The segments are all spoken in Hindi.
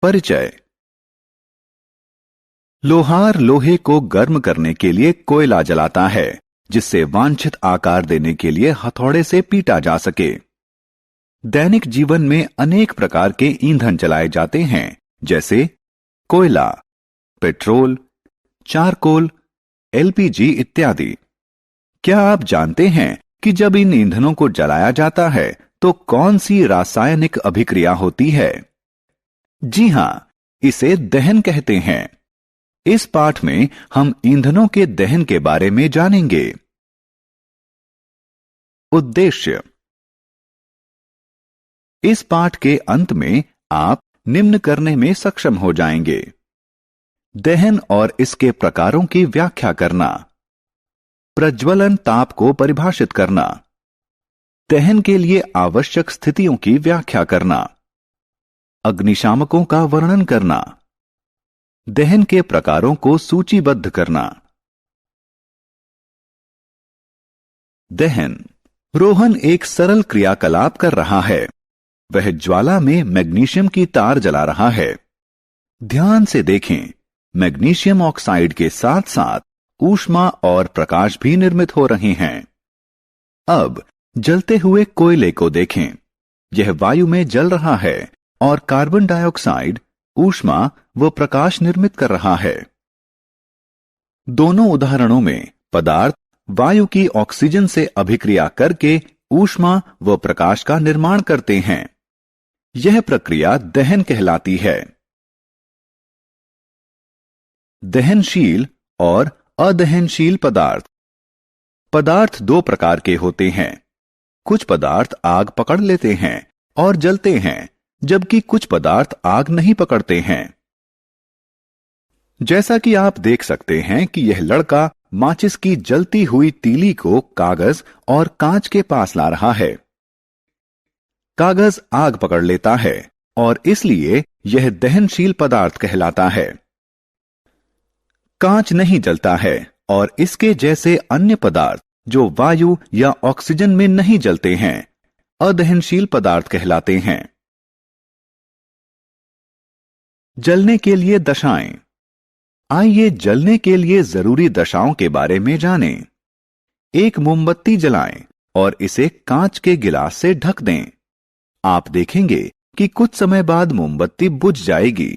परिचय। लोहार लोहे को गर्म करने के लिए कोयला जलाता है, जिससे वांछित आकार देने के लिए हथौड़े से पीटा जा सके। दैनिक जीवन में अनेक प्रकार के ईंधन जलाए जाते हैं, जैसे कोयला, पेट्रोल, चारकोल, एलपीजी इत्यादि। क्या आप जानते हैं कि जब इन ईंधनों को जलाया जाता है तो कौन सी रासायनिक अभिक्रिया होती है? जी हां, इसे दहन कहते हैं। इस पाठ में हम ईंधनों के दहन के बारे में जानेंगे। उद्देश्य। इस पाठ के अंत में आप निम्न करने में सक्षम हो जाएंगे: दहन और इसके प्रकारों की व्याख्या करना, प्रज्वलन ताप को परिभाषित करना, दहन के लिए आवश्यक स्थितियों की व्याख्या करना, अग्निशामकों का वर्णन करना, दहन के प्रकारों को सूचीबद्ध करना। दहन। रोहन एक सरल क्रियाकलाप कर रहा है। वह ज्वाला में मैग्नीशियम की तार जला रहा है। ध्यान से देखें, मैग्नीशियम ऑक्साइड के साथ साथ ऊष्मा और प्रकाश भी निर्मित हो रहे हैं। अब जलते हुए कोयले को देखें। यह वायु में जल रहा है और कार्बन डाइऑक्साइड, ऊष्मा व प्रकाश निर्मित कर रहा है। दोनों उदाहरणों में पदार्थ वायु की ऑक्सीजन से अभिक्रिया करके ऊष्मा व प्रकाश का निर्माण करते हैं। यह प्रक्रिया दहन कहलाती है। दहनशील और अदहनशील पदार्थ। पदार्थ दो प्रकार के होते हैं। कुछ पदार्थ आग पकड़ लेते हैं और जलते हैं, जबकि कुछ पदार्थ आग नहीं पकड़ते हैं। जैसा कि आप देख सकते हैं कि यह लड़का माचिस की जलती हुई तीली को कागज और कांच के पास ला रहा है। कागज आग पकड़ लेता है और इसलिए यह दहनशील पदार्थ कहलाता है। कांच नहीं जलता है और इसके जैसे अन्य पदार्थ जो वायु या ऑक्सीजन में नहीं जलते हैं, अदहनशील पदार्थ कहलाते हैं। जलने के लिए दशाएं। आइए जलने के लिए जरूरी दशाओं के बारे में जानें। एक मोमबत्ती जलाएं और इसे कांच के गिलास से ढक दें। आप देखेंगे कि कुछ समय बाद मोमबत्ती बुझ जाएगी।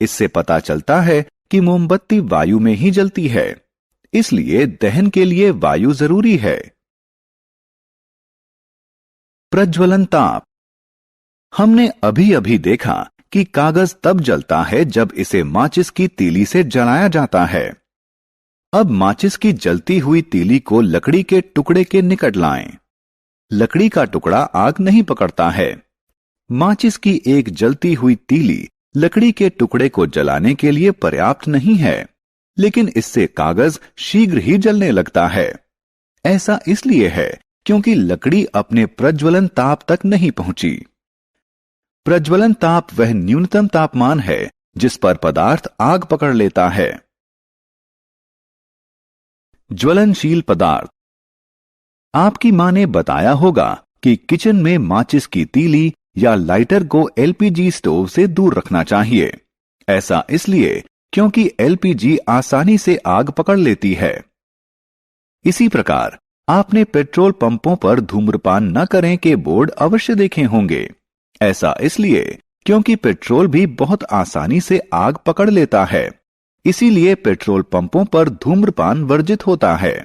इससे पता चलता है कि मोमबत्ती वायु में ही जलती है, इसलिए दहन के लिए वायु जरूरी है। प्रज्वलन ताप। हमने अभी अभी देखा कि कागज तब जलता है जब इसे माचिस की तीली से जलाया जाता है। अब माचिस की जलती हुई तीली को लकड़ी के टुकड़े के निकट लाएं। लकड़ी का टुकड़ा आग नहीं पकड़ता है। माचिस की एक जलती हुई तीली लकड़ी के टुकड़े को जलाने के लिए पर्याप्त नहीं है, लेकिन इससे कागज शीघ्र ही जलने लगता है। ऐसा इसलिए है क्योंकि लकड़ी अपने प्रज्वलन ताप तक नहीं पहुंची। प्रज्वलन ताप वह न्यूनतम तापमान है जिस पर पदार्थ आग पकड़ लेता है। ज्वलनशील पदार्थ। आपकी मां ने बताया होगा कि किचन में माचिस की तीली या लाइटर को एलपीजी स्टोव से दूर रखना चाहिए। ऐसा इसलिए क्योंकि एलपीजी आसानी से आग पकड़ लेती है। इसी प्रकार आपने पेट्रोल पंपों पर धूम्रपान न करें के बोर्ड अवश्य देखे होंगे। ऐसा इसलिए क्योंकि पेट्रोल भी बहुत आसानी से आग पकड़ लेता है, इसीलिए पेट्रोल पंपों पर धूम्रपान वर्जित होता है।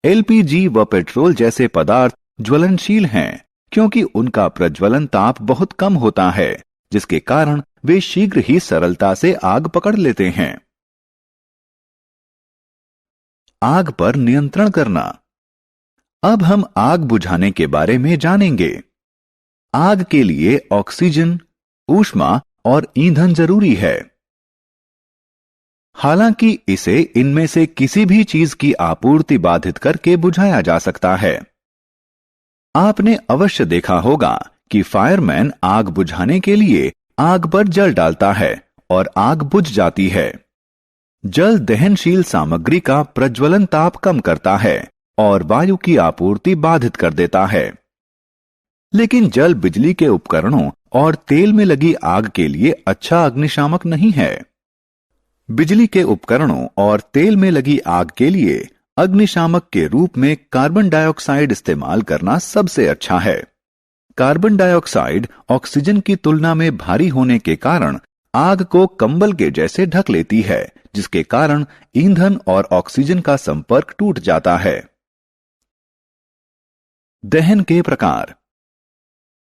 एलपीजी व पेट्रोल जैसे पदार्थ ज्वलनशील हैं क्योंकि उनका प्रज्वलन ताप बहुत कम होता है, जिसके कारण वे शीघ्र ही सरलता से आग पकड़ लेते हैं। आग पर नियंत्रण करना। अब हम आग बुझाने के बारे में जानेंगे। आग के लिए ऑक्सीजन, ऊष्मा और ईंधन जरूरी है। हालांकि इसे इनमें से किसी भी चीज की आपूर्ति बाधित करके बुझाया जा सकता है। आपने अवश्य देखा होगा कि फायरमैन आग बुझाने के लिए आग पर जल डालता है और आग बुझ जाती है। जल दहनशील सामग्री का प्रज्वलन ताप कम करता है और वायु की आपूर्ति बाधित कर देता है। लेकिन जल बिजली के उपकरणों और तेल में लगी आग के लिए अच्छा अग्निशामक नहीं है। बिजली के उपकरणों और तेल में लगी आग के लिए अग्निशामक के रूप में कार्बन डाइऑक्साइड इस्तेमाल करना सबसे अच्छा है। कार्बन डाइऑक्साइड ऑक्सीजन की तुलना में भारी होने के कारण आग को कंबल के जैसे ढक लेती है, जिसके कारण ईंधन और ऑक्सीजन का संपर्क टूट जाता है। दहन के प्रकार।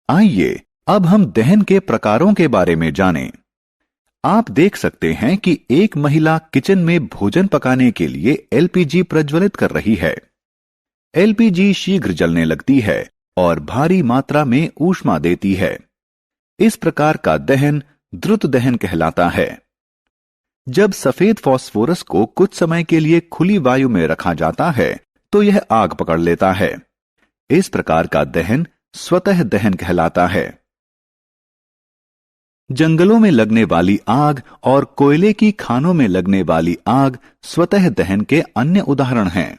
आइए अब हम दहन के प्रकारों के बारे में जानें। आप देख सकते हैं कि एक महिला किचन में भोजन पकाने के लिए एलपीजी प्रज्वलित कर रही है। एलपीजी शीघ्र जलने लगती है और भारी मात्रा में ऊष्मा देती है। इस प्रकार का दहन द्रुत दहन कहलाता है। जब सफेद फास्फोरस को कुछ समय के लिए खुली वायु में रखा जाता है तो यह आग पकड़ लेता है। इस प्रकार का दहन स्वतः दहन कहलाता है। जंगलों में लगने वाली आग और कोयले की खानों में लगने वाली आग स्वतः दहन के अन्य उदाहरण हैं।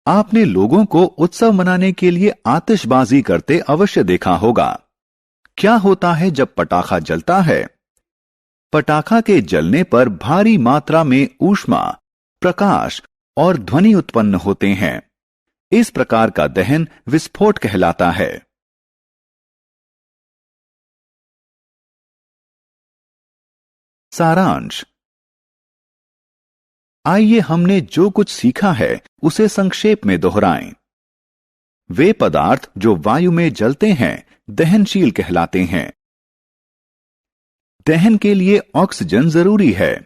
आपने लोगों को उत्सव मनाने के लिए आतिशबाजी करते अवश्य देखा होगा। क्या होता है जब पटाखा जलता है? पटाखा के जलने पर भारी मात्रा में ऊष्मा, प्रकाश और ध्वनि उत्पन्न होते हैं। इस प्रकार का दहन विस्फोट कहलाता है। सारांश। आइए हमने जो कुछ सीखा है उसे संक्षेप में दोहराएं। वे पदार्थ जो वायु में जलते हैं दहनशील कहलाते हैं। दहन के लिए ऑक्सीजन जरूरी है।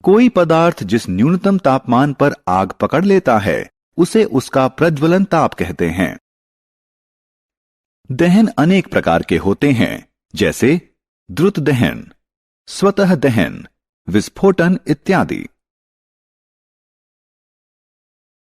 कोई पदार्थ जिस न्यूनतम तापमान पर आग पकड़ लेता है उसे उसका प्रज्वलन ताप कहते हैं। दहन अनेक प्रकार के होते हैं, जैसे द्रुत दहन, स्वतः दहन, विस्फोटन इत्यादि।